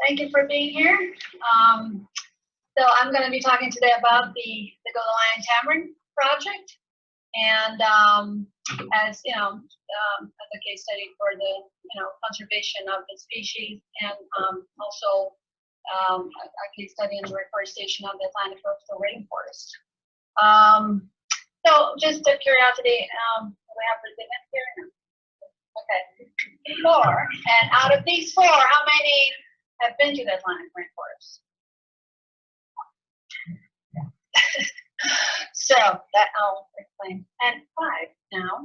Thank you for being here. So I'm going to be talking today about the Golden Lion Tamarin Project, and as you know, as a case study for the conservation of the species, and also a case study in the reforestation of the Atlantic coastal rainforest. So just a curiosity, we have Brazilians here. Okay, 4. And out of these 4, how many have been to the Atlantic rainforest? So that I'll explain. And 5 now.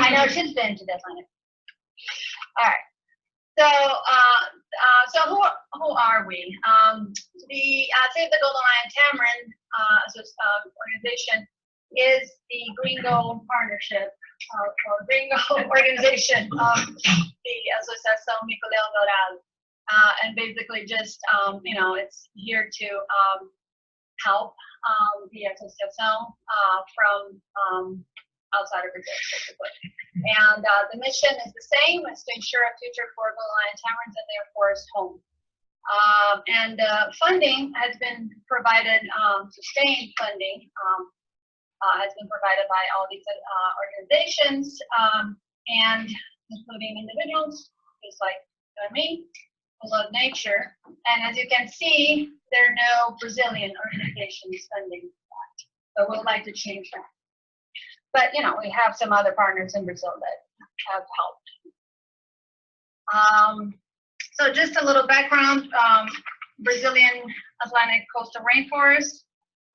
I know she's been to the Atlantic. All right. So who are we? The Save the Golden Lion Tamarin organization is the Gringo partnership or Gringo organization of the Asociação Mico Leão Dourado, and basically just it's here to help the association from outside of Brazil, basically. And the mission is the same: it's to ensure a future for Golden Lion Tamarins and their forest home. And funding has been provided, sustained funding has been provided by all these organizations, and including individuals, just like you and me, who love nature. And as you can see, there are no Brazilian organizations funding that. So we'd like to change that. But we have some other partners in Brazil that have helped. So just a little background: Brazilian Atlantic coastal rainforest.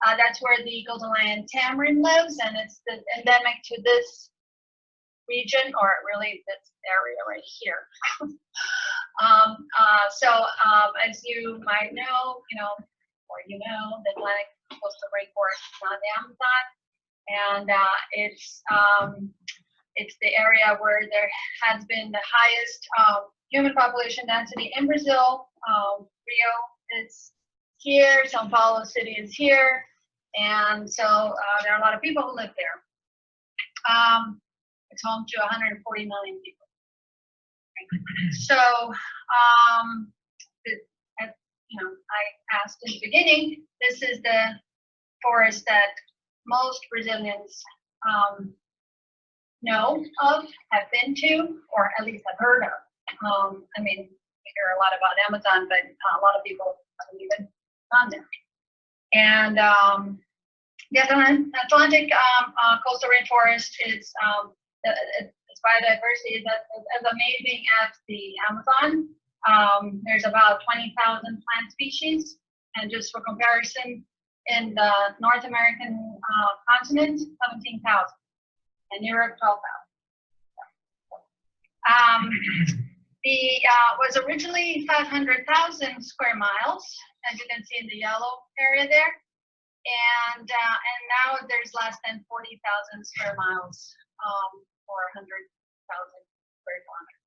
That's where the Golden Lion Tamarin lives, and it's endemic to this region, or really this area right here. As you might know, the Atlantic coastal rainforest is not the Amazon, and it's the area where there has been the highest human population density in Brazil. Rio is here, São Paulo city is here, and so there are a lot of people who live there. It's home to 140 million people. So, I asked in the beginning, this is the forest that most Brazilians know of, have been to, or at least have heard of. I mean, we hear a lot about Amazon, but a lot of people haven't even gone there. And the Atlantic coastal rainforest is its biodiversity is as amazing as the Amazon. There's about 20,000 plant species, and just for comparison, in the North American continent, 17,000, and Europe, 12,000. Was originally 500,000 square miles, as you can see in the yellow area there, and now there's less than 40,000 square miles, or 100,000 square kilometers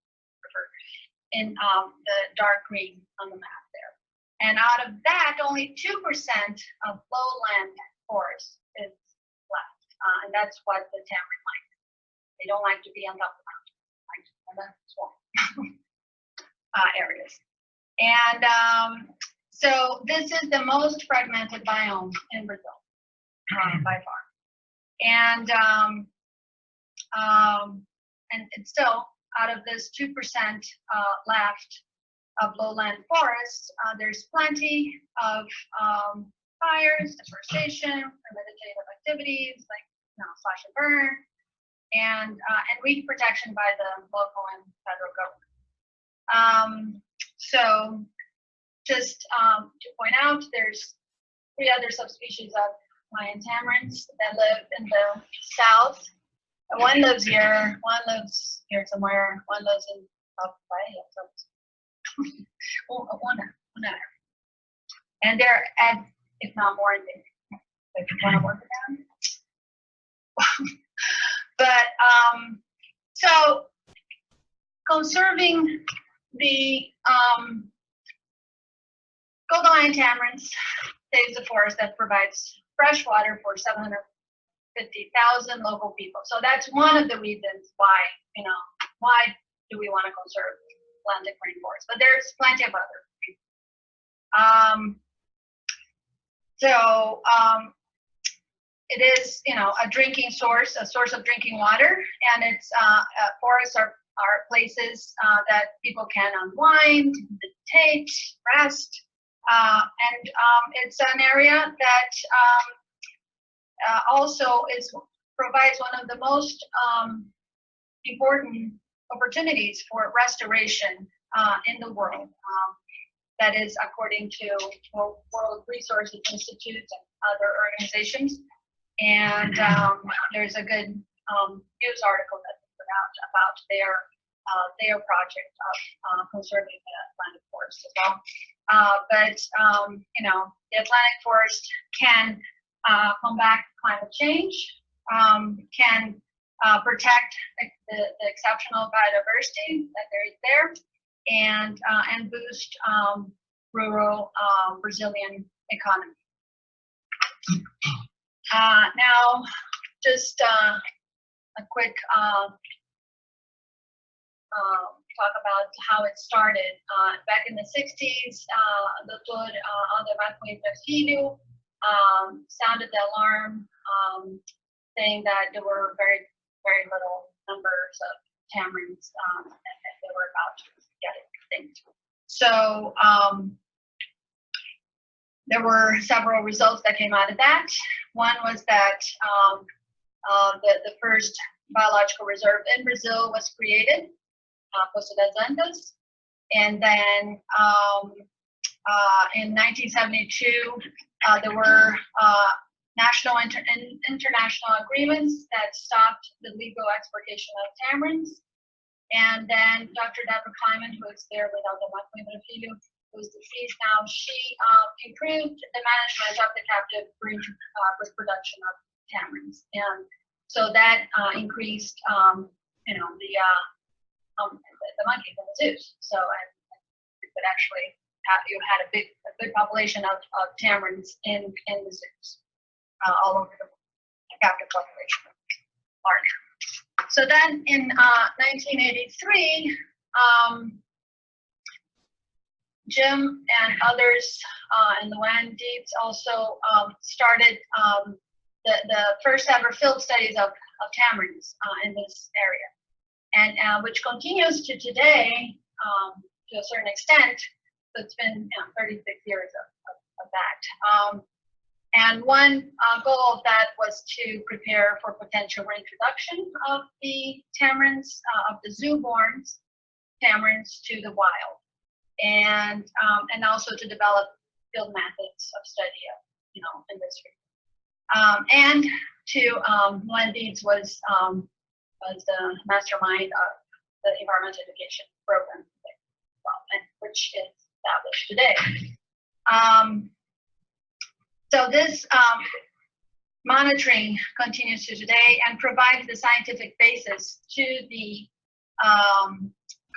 in the dark green on the map there. And out of that, only 2% of lowland forest is left, and that's what the tamarin likes. They don't like to be on top of the mountain, like on the swamp areas. And so this is the most fragmented biome in Brazil, by far. And it's still, out of this 2% left of lowland forests, there's plenty of fires, deforestation, vegetative activities like slash and burn, and weed protection by the local and federal government. So just to point out, there's 3 other subspecies of lion tamarins that live in the south. And one lives here, one lives here somewhere, one lives in South Bahia. One other. And they're at, if not more, if you want to work it down. But so conserving the Golden Lion Tamarins saves the forest that provides fresh water for 750,000 local people. So that's one of the reasons why, why do we want to conserve Atlantic rainforest, but there's plenty of other. It is, a drinking source, a source of drinking water, and it's forests are places that people can unwind, meditate, rest, and it's an area that also provides one of the most important opportunities for restoration in the world. That is according to World Resources Institute and other organizations. And there's a good news article that they put out about their project of conserving the Atlantic forest as well. But the Atlantic forest can combat climate change, can protect the exceptional biodiversity that there is there, and boost rural Brazilian economy. Now, just a quick talk about how it started. Back in the 60s, Dr. Aldemar Coimbra Filho sounded the alarm, saying that there were very, very little numbers of tamarins and that they were about to get extinct. So there were several results that came out of that. One was that the first biological reserve in Brazil was created, Costa das Antas, and then in 1972 there were national and international agreements that stopped the legal exportation of tamarins. And then Dr. Deborah Kleiman, who is there with Aldemar Coimbra Filho, who's deceased now, she improved the management of the captive breed production of tamarins, and so that increased, the monkeys in the zoos. So you could actually you had a good population of tamarins in the zoos all over the world, captive population large. So then in 1983. Jim and others in the land deeds also started the first ever field studies of tamarins in this area, and which continues to today to a certain extent. So it's been 36 years of that. And one goal of that was to prepare for potential reintroduction of the tamarins, of the zoo-born tamarins to the wild. And also to develop field methods of study of, in this region. And to Land Deeds was the mastermind of the environmental education program, which is established today. So this monitoring continues to today and provides the scientific basis to the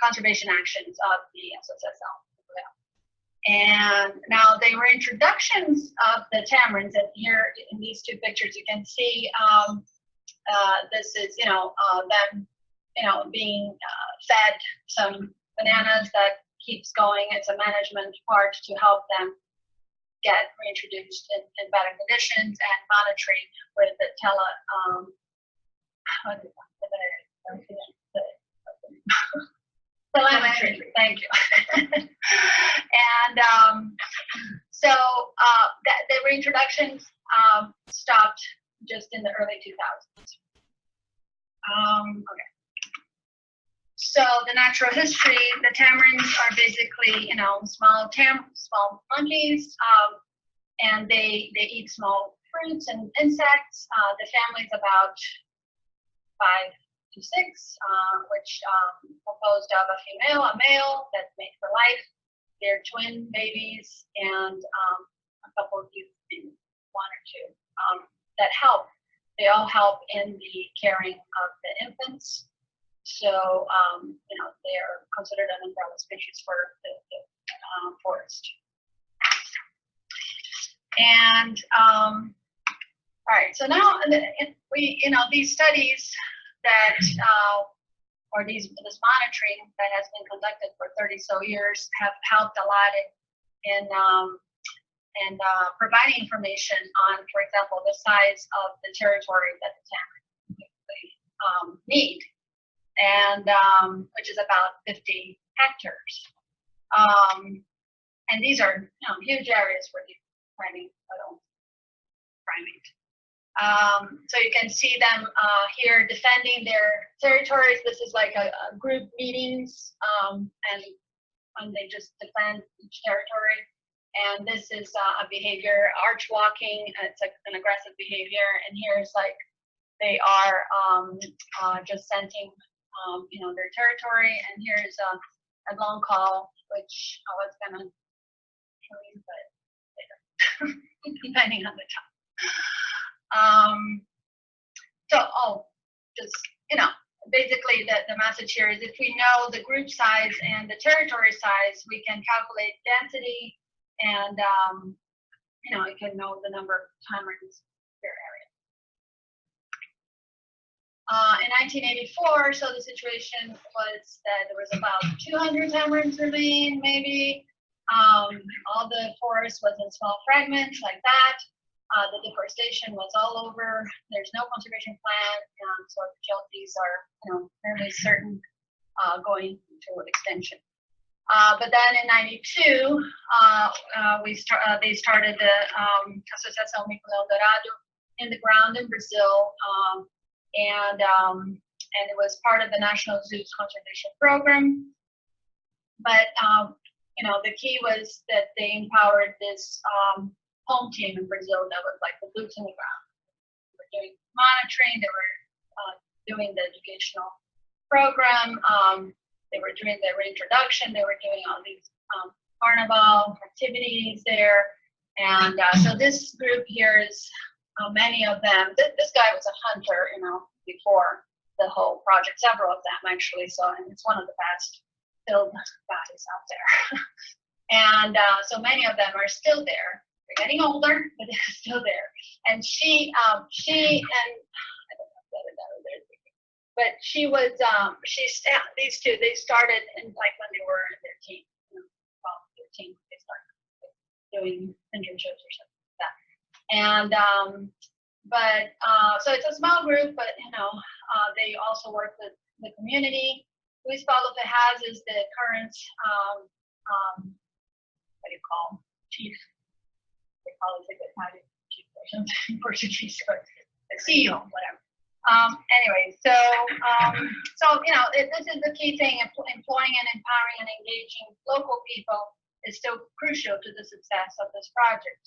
conservation actions of the SSSL. And now the reintroductions of the tamarins, and here in these two pictures you can see this is them being fed some bananas that keeps going. It's a management part to help them get reintroduced in better conditions, and monitoring with the telemetry, thank you. And so the reintroductions stopped just in the early 2000s. Okay. So the natural history, the tamarins are basically, small monkeys, and they eat small fruits and insects. The family's about 5 to 6, which composed of a female, a male that's made for life. They're twin babies, and a couple of youth, 1 or 2, that help. They all help in the caring of the infants. So, they are considered an umbrella species for the forest. And all right, so now these studies that or this monitoring that has been conducted for 30 so years have helped a lot in providing information on, for example, the size of the territory that the tamarin need, and which is about 50 hectares. And these are huge areas for the primate. So you can see them here defending their territories. This is like a group meetings, and they just defend each territory. And this is a behavior, arch walking. It's an aggressive behavior. And here's like they are just scenting, their territory. And here's a long call, which I was gonna show you, but later, depending on the time. Basically the message here is if we know the group size and the territory size, we can calculate density and, you can know the number of tamarins per area. In 1984, so the situation was that there was about 200 tamarins remaining, maybe. All the forest was in small fragments like that. The deforestation was all over. There's no conservation plan, so the GLTs are, fairly certain going to extinction. But then in '92, they started the Associação Mico-Leão Dourado in the ground in Brazil, and it was part of the National Zoos Conservation Program. But the key was that they empowered this home team in Brazil that was like the boots on the ground. They were doing monitoring, they were doing the educational program, they were doing the reintroduction, they were doing all these carnival activities there. And so this group here is many of them. This guy was a hunter, before the whole project, several of them actually. So, and it's one of the best field guys out there. And so many of them are still there. They're getting older, but they're still there. And she and I don't know whether but she was these two, they started in like when they were in their teens, 13, they started doing internships or something like that. And so it's a small group, but they also work with the community. Luis Paulo Ferraz is the current what do you call chief? They call it the chief or something in Portuguese, but the CEO, whatever. Anyway, so this is the key thing. Employing and empowering and engaging local people is still crucial to the success of this project.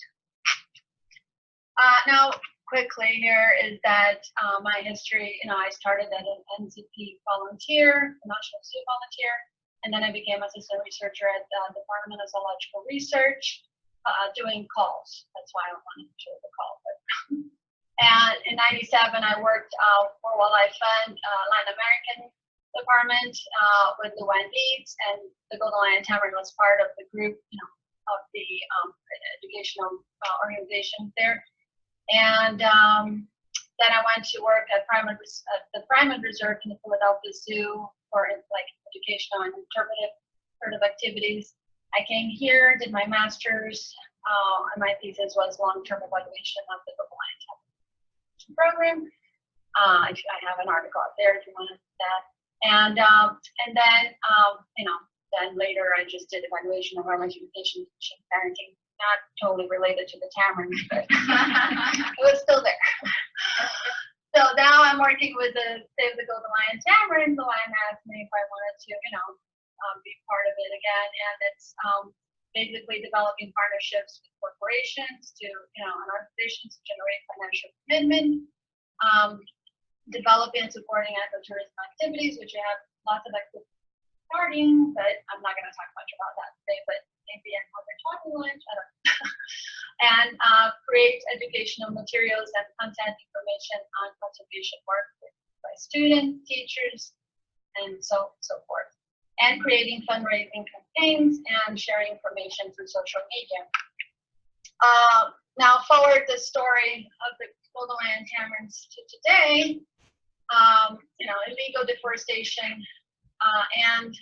Now, quickly here is that my history. I started as an NCP volunteer, National Zoo volunteer, and then I became assistant researcher at the Department of Zoological Research, doing calls. That's why I wanted to show the call. But and in '97, I worked for Wildlife Fund, Latin American department with Luann Leeds, and the Golden Lion Tamarin was part of the group, of the educational organization there. And then I went to work at the Primate Reserve in the Philadelphia Zoo for like educational and interpretive activities. I came here, did my master's, and my thesis was long-term evaluation of the Golden Lion Tamarin program. I have an article out there if you want to see that. And then then later I just did evaluation of environmental education, teaching, parenting, not totally related to the tamarins, but it was still there. So now I'm working with the Save the Golden Lion Tamarin. The lion asked me if I wanted to, be part of it again, and it's basically developing partnerships with corporations to, and organizations to generate financial commitment, developing and supporting ecotourism activities, which you have lots of activities starting, but I'm not going to talk much about that today, but maybe another Tropilunch, I don't know. And create educational materials and content information on conservation work by students, teachers, and so forth. And creating fundraising campaigns and sharing information through social media. Now forward the story of the Golden Lion Tamarins to today. illegal deforestation and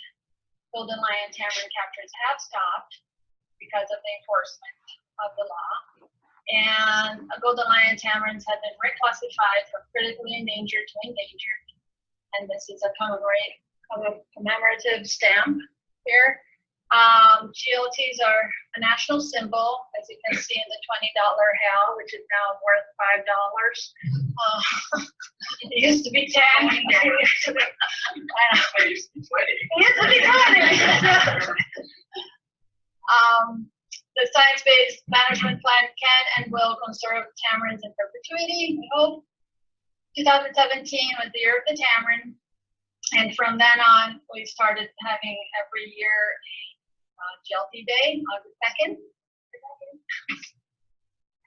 Golden Lion Tamarin captures have stopped because of the enforcement of the law. And Golden Lion Tamarins have been reclassified from critically endangered to endangered. And this is a commemorative stamp here. GLTs are a national symbol, as you can see in the $20 hell, which is now worth $5. It used to be 10. It used to be 20. The science-based management plan can and will conserve tamarins in perpetuity, we hope. 2017 was the year of the tamarin, and from then on, we started having every year GLT Day, August 2nd.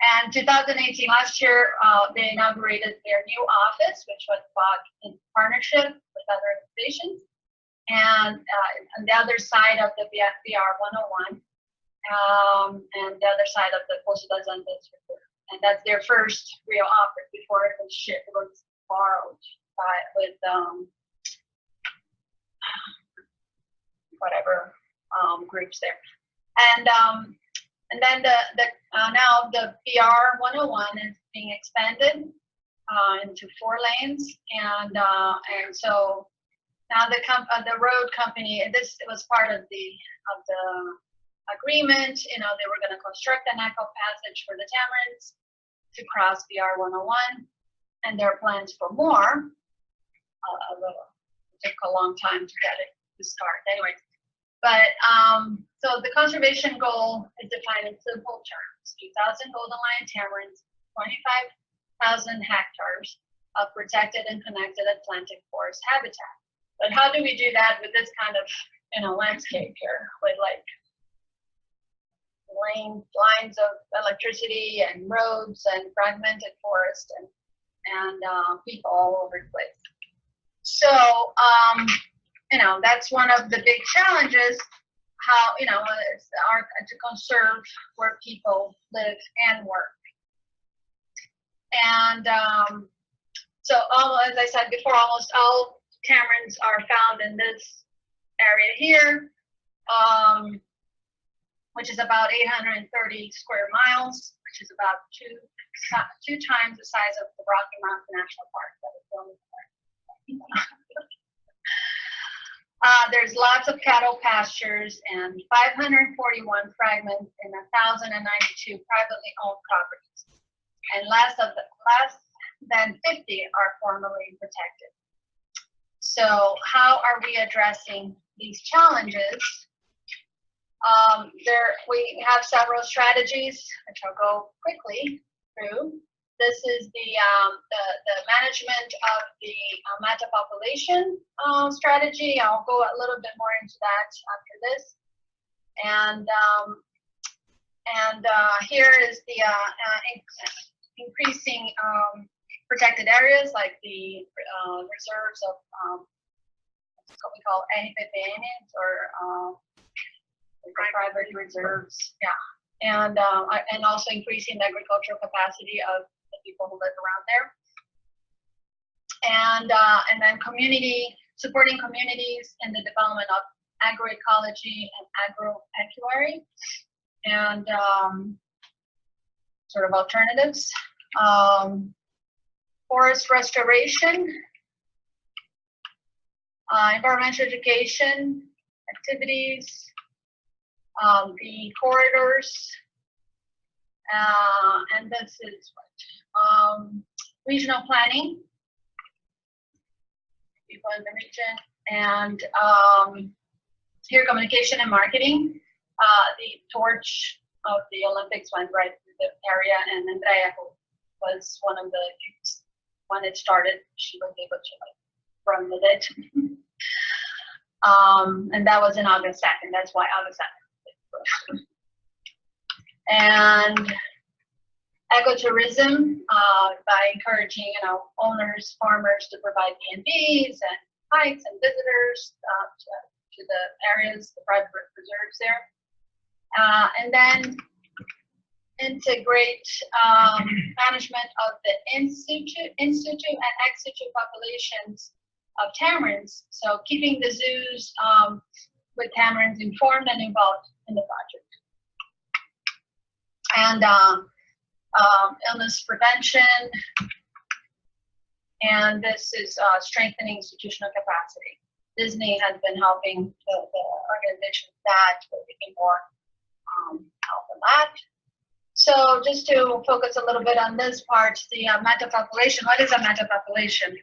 And 2018, last year, they inaugurated their new office, which was bought in partnership with other organizations. And on the other side of the BR 101, and the other side of the Poço das Andas River. And that's their first real office before it was shipped, it was borrowed with whatever groups there. And then now the BR 101 is being expanded into 4 lanes, and so now the road company, this was part of the agreement. They were going to construct an eco passage for the tamarins to cross BR 101, and there are plans for more. It took a long time to get it to start. Anyway, but so the conservation goal is defined in simple terms: 2,000 Golden Lion Tamarins, 25,000 hectares of protected and connected Atlantic forest habitat. But how do we do that with this kind of landscape here, with like lines of electricity and roads and fragmented forest and people all over the place? So that's one of the big challenges. How to conserve where people live and work. And so, as I said before, almost all tamarins are found in this area here, which is about 830 square miles, which is about two times the size of the Rocky Mountain National Park that is going there. There's lots of cattle pastures and 541 fragments in 1,092 privately owned properties, and less than 50 are formally protected. So how are we addressing these challenges? We have several strategies, which I'll go quickly through. This is the management of the mata population strategy. I'll go a little bit more into that after this. And here is the increasing protected areas, like the reserves of what we call NPPNs, or private reserves. Yeah, and also increasing the agricultural capacity of the people who live around there, and then supporting communities in the development of agroecology and agropecuary, and sort of alternatives. Forest restoration, environmental education activities, the corridors, and this is what regional planning, people in the region, and here communication and marketing. The torch of the Olympics went right through the area, and Andrea, who was one of the when it started, she was able to run with it. And that was in August 2nd. That's why August 2nd. And ecotourism, by encouraging owners, farmers to provide B&Bs and hikes and visitors to the areas, the private reserves there. And then integrate management of the in situ and ex situ populations of tamarins. So keeping the zoos with tamarins informed and involved in the project. And illness prevention, and this is strengthening institutional capacity. Disney has been helping the organization with that, but we need more help on that. So just to focus a little bit on this part, the metapopulation. What is a metapopulation?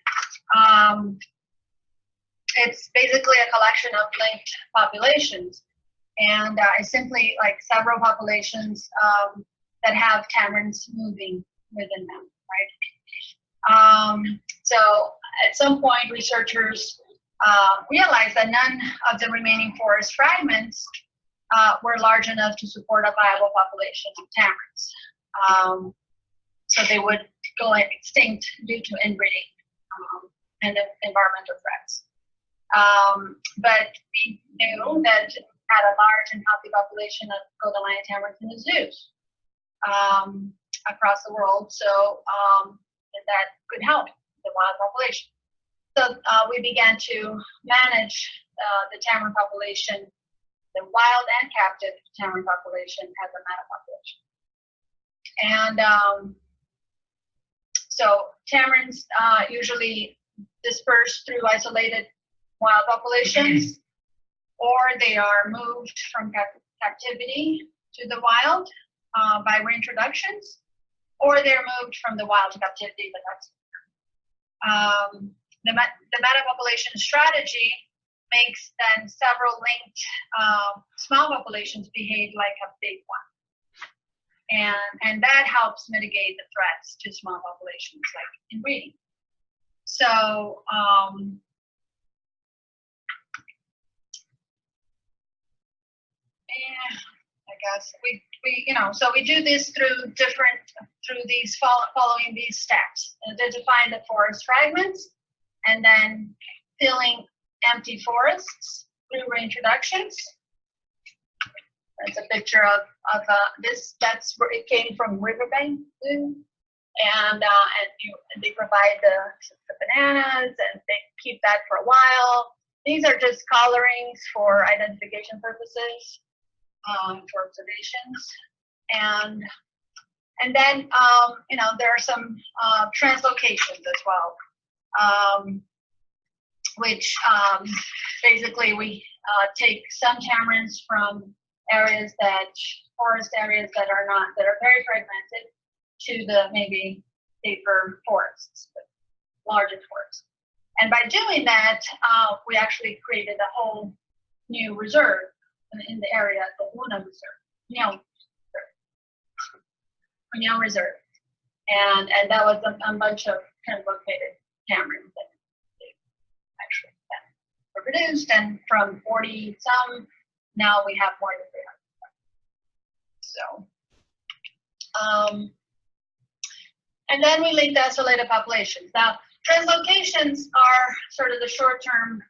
It's basically a collection of linked populations, and it's simply like several populations that have tamarins moving within them, right? So at some point, researchers realized that none of the remaining forest fragments were large enough to support a viable population of tamarins. So they would go extinct due to inbreeding and environmental threats. But we knew that had a large and healthy population of Golden Lion Tamarins in the zoos across the world, so that could help the wild population. So we began to manage the tamarin population, the wild and captive tamarin population, as a metapopulation. And so tamarins usually disperse through isolated wild populations, or they are moved from captivity to the wild by reintroductions, or they're moved from the wild to captivity, but that's the metapopulation strategy makes then several linked small populations behave like a big one. And that helps mitigate the threats to small populations like inbreeding. So I guess so we do this through these following these steps. Identifying the forest fragments, and then filling empty forests through reintroductions. That's a picture of this. That's where it came from Riverbank Zoo, and they provide the bananas, and they keep that for a while. These are just colorings for identification purposes, for observations, and then there are some translocations as well, which basically we take some tamarins from forest areas that are very fragmented, to the maybe safer forests, larger forests. And by doing that, we actually created a whole new reserve in the area, the Luna Reserve, Punyao Reserve, and that was a bunch of translocated tamarins that they actually were produced, and from 40 some, now we have more than 300. So, and then we link the isolated populations. Now, translocations are sort of the short-term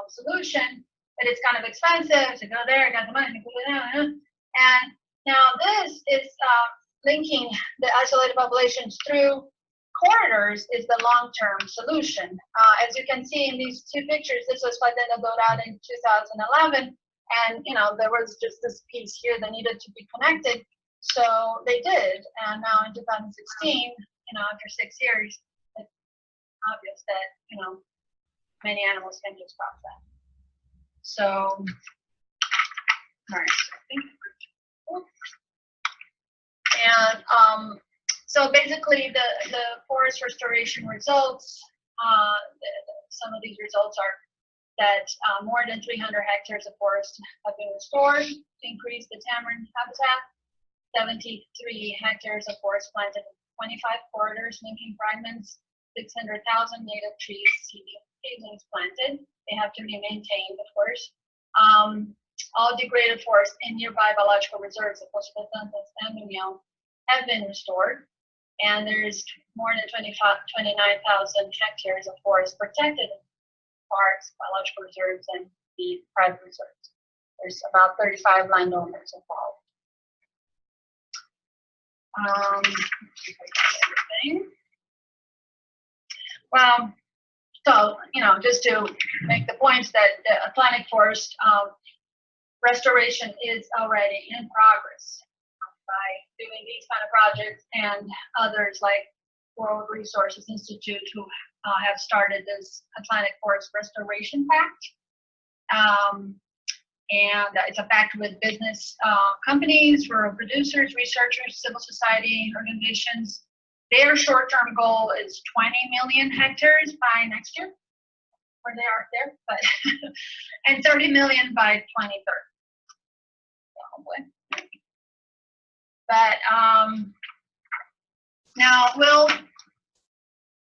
solution, but it's kind of expensive to go there, got the money, and now this is linking the isolated populations through corridors is the long-term solution. As you can see in these two pictures, this was built out in 2011, and there was just this piece here that needed to be connected, so they did. And now in 2016, after 6 years, it's obvious that many animals can just cross that. So, all right. And so basically, the forest restoration results. Some of these results are that more than 300 hectares of forest have been restored to increase the tamarin habitat. 73 hectares of forest planted in 25 corridors linking fragments. 600,000 native trees, seedlings planted. They have to be maintained, of course. All degraded forests in nearby biological reserves of Tropilunch and Punyao have been restored, and there's more than 29,000 hectares of forest protected in parks, biological reserves, and the private reserves. There's about 35 landowners involved. Well, so, just to make the points that the Atlantic forest restoration is already in progress by doing these kind of projects, and others like World Resources Institute who have started this Atlantic Forest Restoration Pact. And it's a pact with business companies, rural producers, researchers, civil society organizations. Their short-term goal is 20 million hectares by next year, or they aren't there, but and 30 million by 2030. But now, will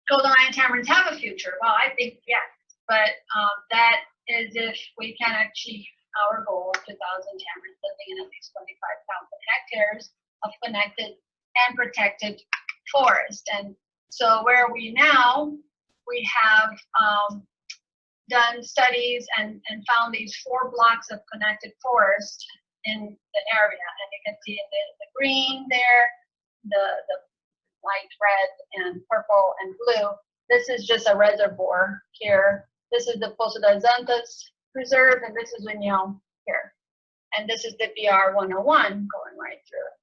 Golden Lion Tamarins have a future? Well, I think yes, but that is if we can achieve our goal of 2,000 tamarins living in at least 25,000 hectares of connected and protected forest. And so where are we now? We have done studies and found these 4 blocks of connected forest in the area, and you can see the green there, the light red and purple and blue. This is just a reservoir here. This is the Poço das Antas Preserve, and this is União here, and this is the BR 101 going right through it.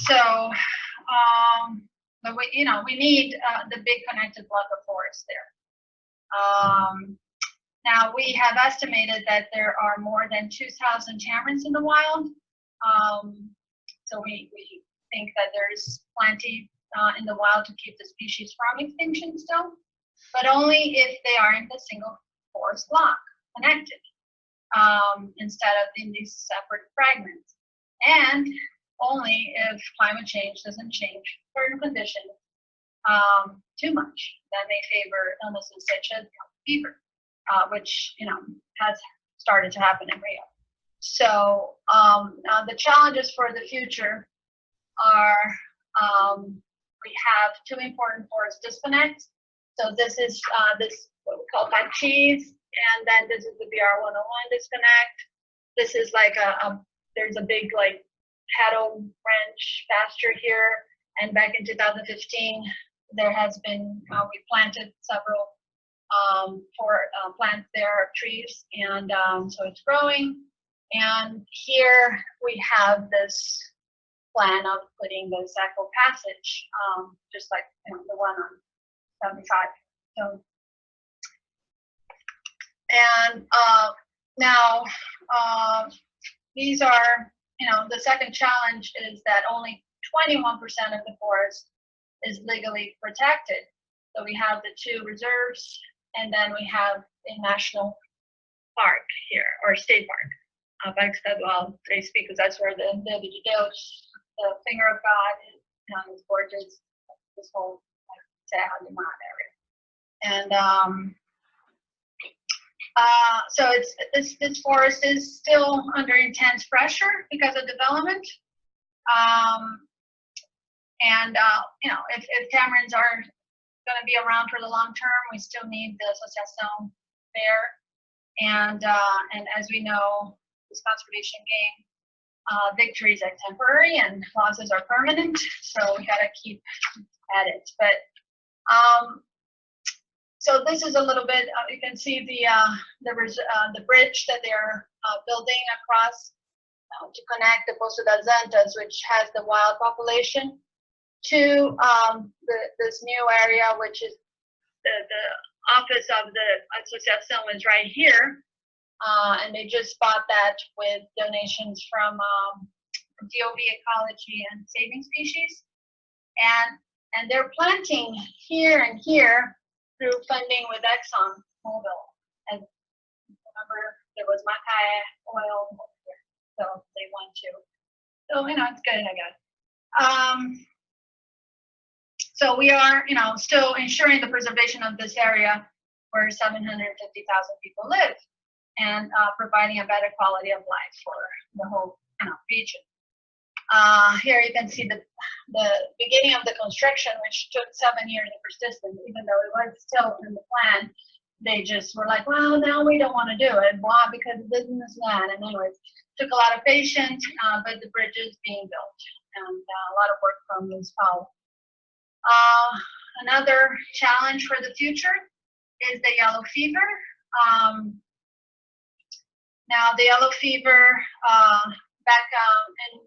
So we need the big connected block of forest there. Now, we have estimated that there are more than 2,000 tamarins in the wild. So we think that there's plenty in the wild to keep the species from extinction still, but only if they are in the single forest block connected, instead of in these separate fragments. And only if climate change doesn't change certain conditions too much that may favor illnesses such as fever. Which has started to happen in Rio. So the challenges for the future are we have 2 important forest disconnects. So this is this what we call Pachis, and then this is the BR 101 disconnect. This is like there's a big like cattle ranch pasture here, and back in 2015 there has been we planted several plants there, trees, and so it's growing. And here we have this plan of putting the Saco Passage, just like the one on 75. So, and now these are, the second challenge is that only 21% of the forest is legally protected. So we have the 2 reserves, and then we have a national park here, or state park. Parque Estadual 3, because that's where the Dedo de Deus, the finger of God, is gorgeous. This whole Serra de Mar area, and so this forest is still under intense pressure because of development. And if tamarins are going to be around for the long term, we still need the associação there. And as we know, this conservation game, victories are temporary and losses are permanent. So we got to keep at it. But so this is a little bit. You can see the bridge that they're building across to connect the Poço das Antas, which has the wild population, to this new area, which is the office of the associação is right here, and they just bought that with donations from DOV Ecology and Saving Species, and they're planting here and here through funding with ExxonMobil. And remember, there was Macaé oil here, so they want to. So it's good, I guess. So we are, still ensuring the preservation of this area where 750,000 people live, and providing a better quality of life for the whole region. Here you can see the beginning of the construction, which took 7 years of persistence, even though it was still in the plan. they just were like, well, now we don't want to do it. Why? Because this and this and that. And anyways, took a lot of patience, but the bridge is being built, and a lot of work from Ms. Powell. Another challenge for the future is the yellow fever. Now, the yellow fever back in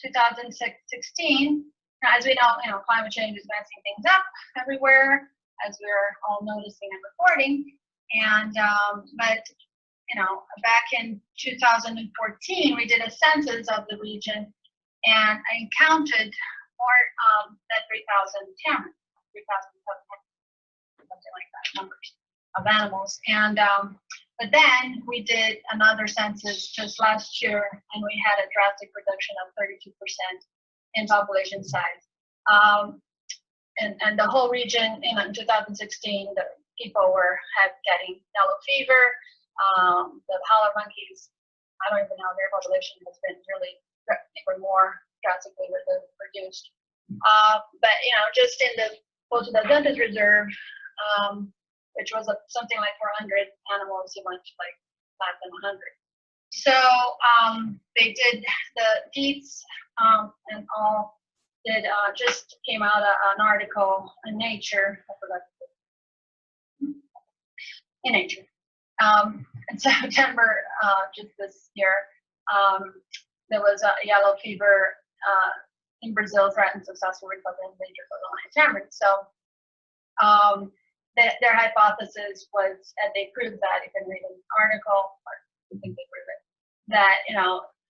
2016, as we know, climate change is messing things up everywhere, as we're all noticing and reporting. And but back in 2014, we did a census of the region, and I counted more than 3,000 tamarins, 3,700, something like that, numbers of animals. And but then we did another census just last year, and we had a drastic reduction of 32% in population size. And the whole region in 2016, the people had getting yellow fever. The howler monkeys, I don't even know, their population has been really even more drastically reduced. But just in the close to the Ventus Reserve, which was something like 400 animals, it went to like less than 100. So they did the deeds and all. Just came out an article in Nature. I forgot in Nature. In September, just this year, there was a yellow fever in Brazil threatened successful recovery in major Golden Lion Tamarin. So their hypothesis was, and they proved that, you can read an article, or I think they proved it, that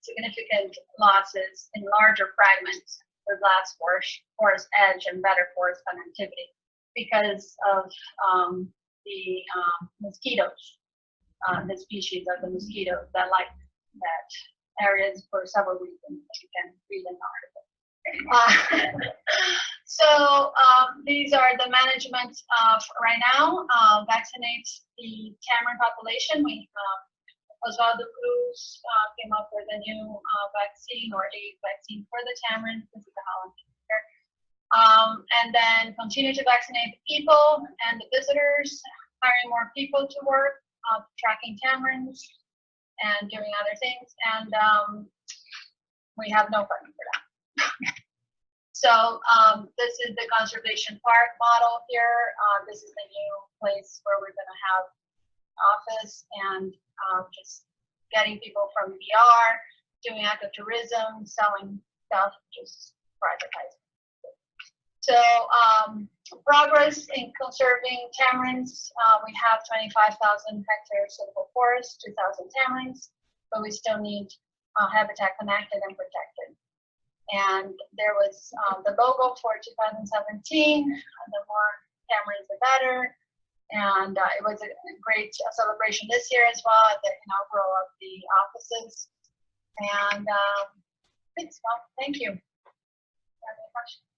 significant losses in larger fragments with less forest edge and better forest connectivity because of the mosquitoes, the species of the mosquitoes that like that areas for several reasons that you can read in the article. So these are the management right now. Vaccinate the tamarin population. Osvaldo Cruz came up with a new vaccine, or a vaccine for the tamarin. This is the Holland here. And then continue to vaccinate the people and the visitors, hiring more people to work, tracking tamarins, and doing other things. And we have no funding for that. So this is the conservation park model here. This is the new place where we're going to have office, and just getting people from VR, doing ecotourism, selling stuff, just privatizing. So progress in conserving tamarins, we have 25,000 hectares suitable forest, 2,000 tamarins, but we still need habitat connected and protected. And there was the logo for 2017, the more tamarins the better. And it was a great celebration this year as well at the inaugural of the offices. And thanks, well, thank you. Any questions?